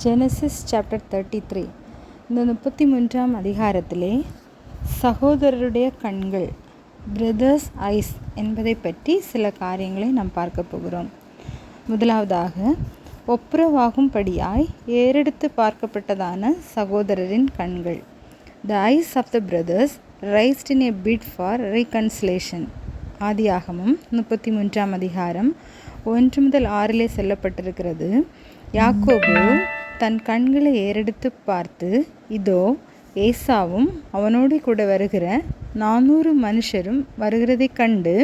Genesis chapter 33. இந்த 33ஆம் அதிகாரத்திலே சகோதரருடைய கண்கள், பிரதர்ஸ் ஐஸ் என்பதை பற்றி சில காரியங்களை நாம் பார்க்க போகிறோம். முதலாவதாக, ஒப்புரவாகும்படியாய் ஏறெடுத்து பார்க்கப்பட்டதான சகோதரரின் கண்கள். The eyes of the brothers raised in a bid for reconciliation. ஆதியாகமம் 33ஆம் அதிகாரம் 1 முதல் 6 சொல்லப்பட்டிருக்கிறது. யாக்கோபு தன் கண்களை ஏறெடுத்து பார்த்து, இதோ ஏசாவும் அவனோடு கூட வருகிற 400 மனுஷரும் வருகிறதைக் கண்டு,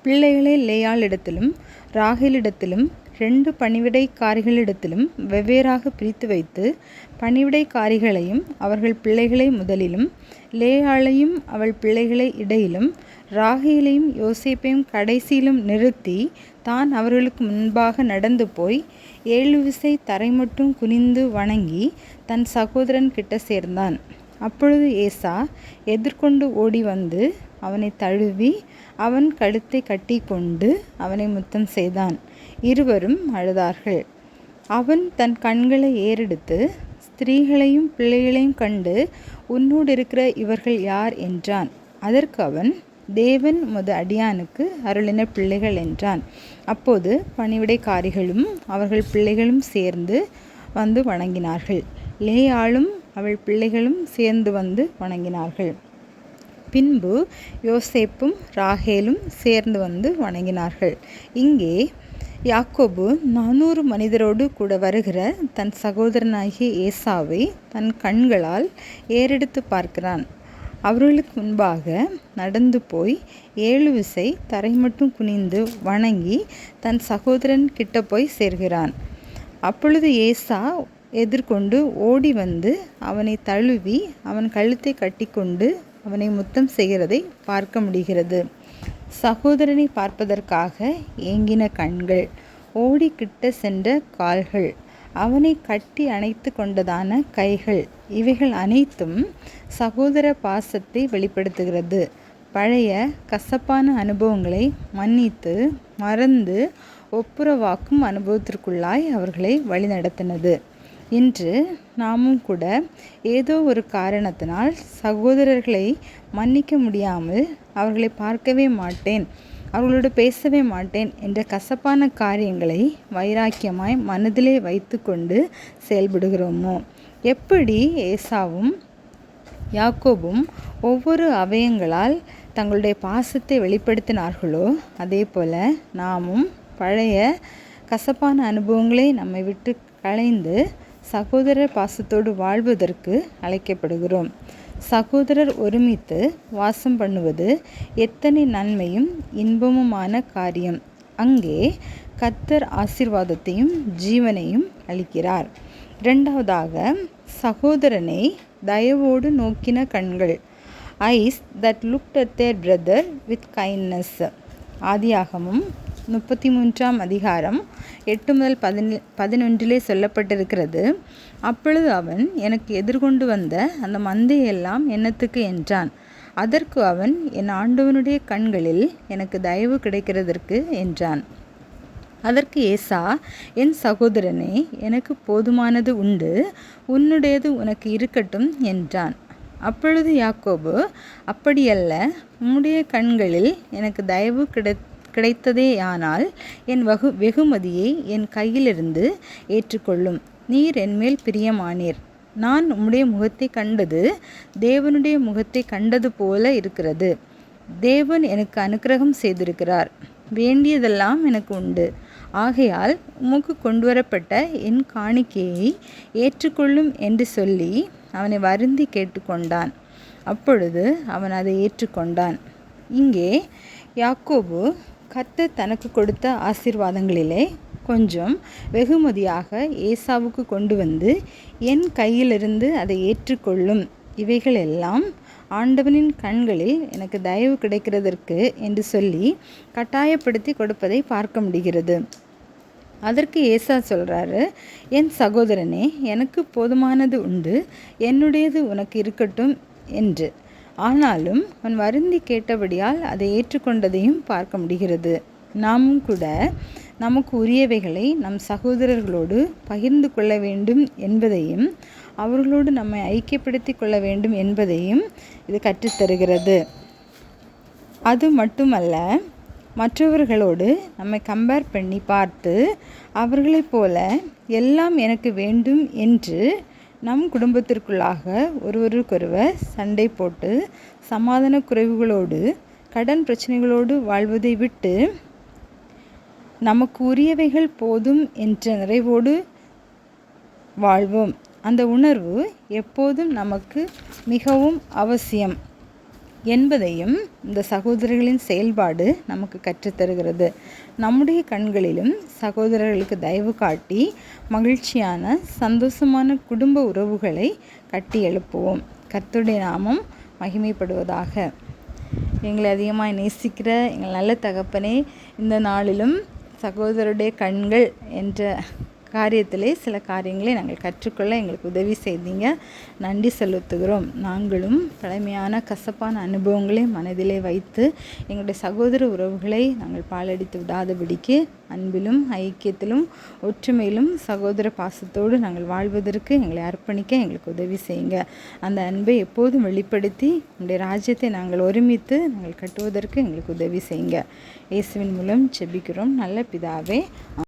பிள்ளைகளை லேயாளிடத்திலும் ராகேலிடத்திலும் 2 பணிவிடைக்காரிகளிடத்திலும் வெவ்வேறாக பிரித்து வைத்து, பணிவிடைக்காரிகளையும் அவர்கள் பிள்ளைகளை முதலிலும், லேயாளையும் அவள் பிள்ளைகளை இடையிலும், ராகேலையும் யோசேப்பையும் கடைசியிலும் நிறுத்தி, தான் அவர்களுக்கு முன்பாக நடந்து போய் 7 விசை தரை மட்டும் குனிந்து வணங்கி தன் சகோதரன் கிட்ட சேர்ந்தான். அப்பொழுது ஏசா எதிர்கொண்டு ஓடி வந்து அவனை தழுவி அவன் கழுத்தை கட்டி கொண்டு அவனை முத்தம் செய்தான். இருவரும் அழுதார்கள். அவன் தன் கண்களை ஏறெடுத்து ஸ்திரீகளையும் பிள்ளைகளையும் கண்டு, உன்னோடு இருக்கிற இவர்கள் யார் என்றான். அதற்கு அவன், தேவன் உமது அடியானுக்கு அருளின பிள்ளைகள் என்றான். அப்போது பணிவிடைக்காரிகளும் அவர்கள் பிள்ளைகளும் சேர்ந்து வந்து வணங்கினார்கள். லேயாளும் அவள் பிள்ளைகளும் சேர்ந்து வந்து வணங்கினார்கள். பின்பு யோசேப்பும் ராகேலும் சேர்ந்து வந்து வணங்கினார்கள். இங்கே யாக்கோபு 400 மனிதரோடு கூட வருகிற தன் சகோதரனாகிய ஏசாவை தன் கண்களால் ஏறெடுத்து பார்க்கிறான். அவர்களுக்கு முன்பாக நடந்து போய் 7 விசை தரை மட்டும் குனிந்து வணங்கி தன் சகோதரன் கிட்ட போய் சேர்கிறான். அப்பொழுது ஏசா எதிர்கொண்டு ஓடி வந்து அவனை தழுவி அவன் கழுத்தை கட்டி கொண்டு அவனை முத்தம் செய்கிறதை பார்க்க முடிகிறது. சகோதரனை பார்ப்பதற்காக ஏங்கின கண்கள், ஓடி கிட்ட சென்ற கால்கள், அவனை கட்டி அணைத்து கொண்டதான கைகள், இவைகள் அனைத்தும் சகோதர பாசத்தை வெளிப்படுத்துகிறது. பழைய கசப்பான அனுபவங்களை மன்னித்து மறந்து ஒப்புரவாக்கும் அனுபவத்திற்குள்ளாய் அவர்களை வழிநடத்தினது. இன்று நாமும் கூட ஏதோ ஒரு காரணத்தினால் சகோதரர்களை மன்னிக்க முடியாமல், அவர்களை பார்க்கவே மாட்டேன், அவர்களோடு பேசவே மாட்டேன் என்ற கசப்பான காரியங்களை வைராக்கியமாய் மனதிலே வைத்து கொண்டு செயல்படுகிறோமோ? எப்படி ஏசாவும் யாக்கோபும் ஒவ்வொரு அவயங்களால் தங்களுடைய பாசத்தை வெளிப்படுத்தினார்களோ, அதே போல நாமும் பழைய கசப்பான அனுபவங்களை நம்மை விட்டு களைந்து சகோதரர் பாசத்தோடு வாழ்வதற்கு அழைக்கப்படுகிறோம். சகோதரர் ஒருமித்து வாசம் பண்ணுவது எத்தனை நன்மையும் இன்பமுமான காரியம். அங்கே கர்த்தர் ஆசீர்வாதத்தையும் ஜீவனையும் அளிக்கிறார். இரண்டாவதாக, சகோதரனை தயவோடு நோக்கின கண்கள். Ice that looked at their brother with kindness. ஆதியாகமம் 33ஆம் அதிகாரம் 8 முதல் 11 சொல்லப்பட்டிருக்கிறது. அப்பொழுது அவன், எனக்கு எதிர்கொண்டு வந்த அந்த மந்தையெல்லாம் என்னத்துக்கு என்றான். அதற்கு அவன், என் ஆண்டவனுடைய கண்களில் எனக்கு தயவு கிடைக்கிறதற்கு என்றான். அதற்கு ஏசா, என் சகோதரனே, எனக்கு போதுமானது உண்டு, உன்னுடையது உனக்கு இருக்கட்டும் என்றான். அப்பொழுது யாக்கோபு, அப்படியல்ல, உம்முடைய கண்களில் எனக்கு தயவு கிடைத்ததேயானால் என் வெகுமதியை என் கையிலிருந்து ஏற்றுக்கொள்ளும். நீர் என்மேல் பிரியமானீர். நான் உம்முடைய முகத்தை கண்டது தேவனுடைய முகத்தை கண்டது போல இருக்கிறது. தேவன் எனக்கு அனுக்கிரகம் செய்திருக்கிறார். வேண்டியதெல்லாம் எனக்கு உண்டு. ஆகையால் உமக்கு கொண்டு வரப்பட்ட என் காணிக்கையை ஏற்றுக்கொள்ளும் என்று சொல்லி அவனை வருந்தி கேட்டுக்கொண்டான். அப்பொழுது அவன் அதை ஏற்றுக்கொண்டான். இங்கே யாக்கோபு கர்த்தர் தனக்கு கொடுத்த ஆசீர்வாதங்களிலே கொஞ்சம் வெகுமதியாக ஏசாவுக்கு கொண்டு வந்து, என் கையிலிருந்து அதை ஏற்றுக்கொள்ளும், இவைகள் எல்லாம் ஆண்டவனின் கண்களில் எனக்கு தயவு கிடைக்கிறதற்கு என்று சொல்லி கட்டாயப்படுத்தி கொடுப்பதை பார்க்க முடிகிறது. அதற்கு ஏசா சொல்கிறாரு, என் சகோதரனே, எனக்கு போதுமானது உண்டு, என்னுடையது உனக்கு இருக்கட்டும் என்று. ஆனாலும் அவன் வருந்தி கேட்டபடியால் அதை ஏற்றுக்கொண்டதையும் பார்க்க முடிகிறது. நாமும் கூட நமக்கு உரியவைகளை நம் சகோதரர்களோடு பகிர்ந்து கொள்ள வேண்டும் என்பதையும் அவர்களோடு நம்மை ஐக்கியப்படுத்தி கொள்ள வேண்டும் என்பதையும் இது கற்றுத்தருகிறது. அது மட்டுமல்ல, மற்றவர்களோடு நம்மை கம்பேர் பண்ணி பார்த்து அவர்களைப் போல எல்லாம் எனக்கு வேண்டும் என்று நம் குடும்பத்திற்குள்ளாக ஒருவருக்கொருவர் சண்டை போட்டு சமாதான குறைவுகளோடு கடன் பிரச்சனைகளோடு வாழ்வதை விட்டு நமக்கு உரியவைகள் போதும் என்ற நிறைவோடு வாழ்வோம். அந்த உணர்வு எப்போதும் நமக்கு மிகவும் அவசியம் என்பதையும் இந்த சகோதரர்களின் செயல்பாடு நமக்கு கற்றுத்தருகிறது. நம்முடைய கண்களிலும் சகோதரர்களுக்கு தயவு காட்டி மகிழ்ச்சியான சந்தோஷமான குடும்ப உறவுகளை கட்டி எழுப்புவோம். கர்த்தருடைய நாமம் மகிமைப்படுவதாக. எங்களை அதிகமாக நேசிக்கிற எங்கள் நல்ல தகப்பனே, இந்த நாளிலும் சகோதரருடைய கண்கள் என்ற காரியத்திலே சில காரியங்களை நாங்கள் கற்றுக்கொள்ள எங்களுக்கு உதவி செய்தீங்க. நன்றி செலுத்துகிறோம். நாங்களும் பழமையான கசப்பான அனுபவங்களை மனதிலே வைத்து எங்களுடைய சகோதர உறவுகளை நாங்கள் பாலடித்து விடாதபடிக்கு அன்பிலும் ஐக்கியத்திலும் ஒற்றுமையிலும் சகோதர பாசத்தோடு நாங்கள் வாழ்வதற்கு எங்களை அர்ப்பணிக்க எங்களுக்கு உதவி செய்யுங்க. அந்த அன்பை எப்போதும் வெளிப்படுத்தி உங்களுடைய ராஜ்யத்தை நாங்கள் ஒருமித்து நாங்கள் கட்டுவதற்கு எங்களுக்கு உதவி செய்யுங்க. இயேசுவின் மூலம் ஜெபிக்கிறோம் நல்ல பிதாவே.